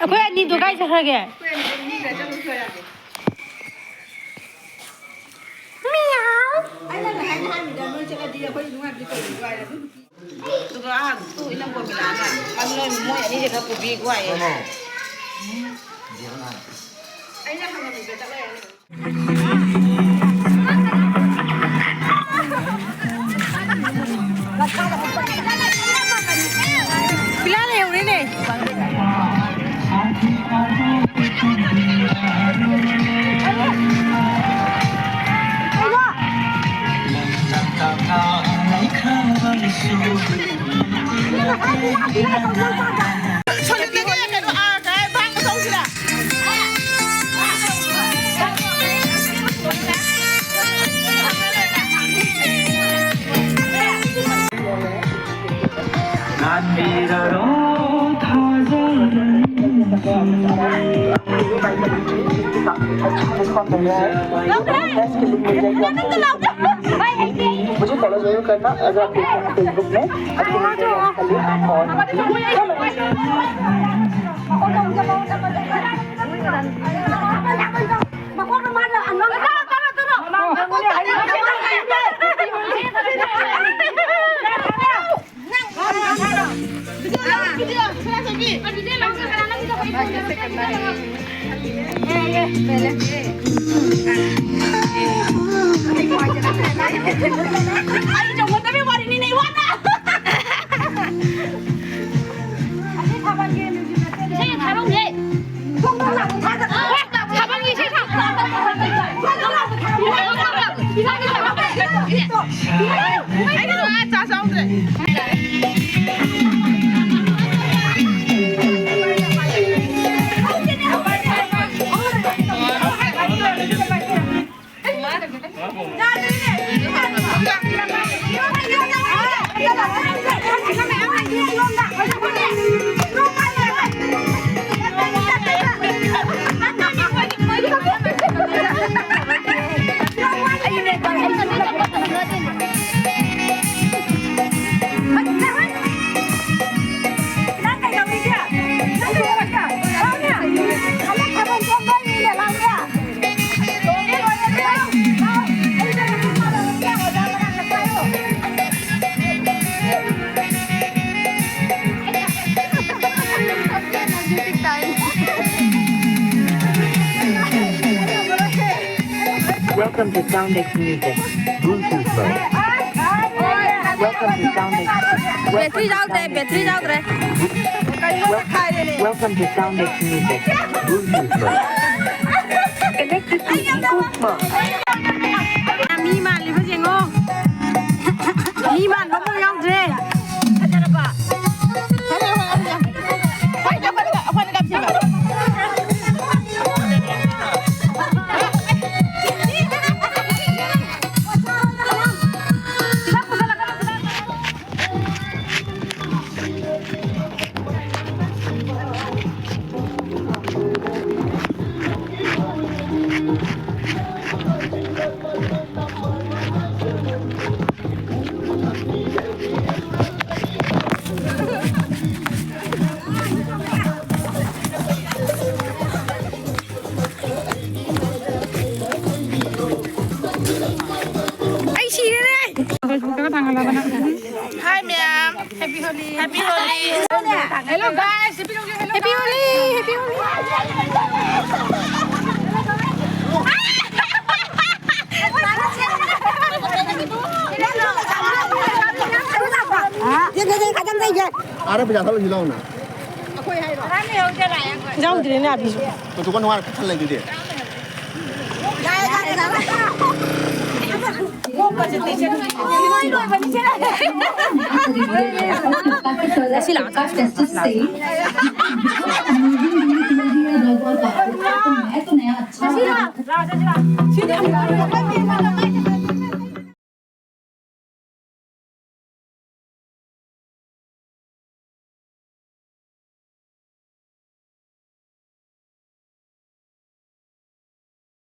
Akwai ani to kai sakhrage meow ana la hai hai mi da no chaka di akwai nuwa di ko di wai tu ga tu ina ko mi lana an no mo ya ni de ka pu bi ko ai ai na khana mi be ta ga Pilar है उन्हें ने मुझे follow जरूर करना अगर आप देखें Facebook में Welcome to Soundex Music. Bluetooth mode. Welcome to Soundex. Battery जाओ रे Welcome to Soundex Music. Bluetooth mode. Connect to Bluetooth mode. mi man li phải ngo mi man nó không nhau thế Hi ma'am, happy Holi. Happy Holi. Hello guys, happy Holi. Happy Holi. Happy Holi. Ada bây giờ thôi là gì đâu nè. Rau thì nào ví dụ. Tụi con hoa thân lên cái gì? से teacher कोई कोई बनी चला ऐसी लाता है test से मैं तो नया अच्छा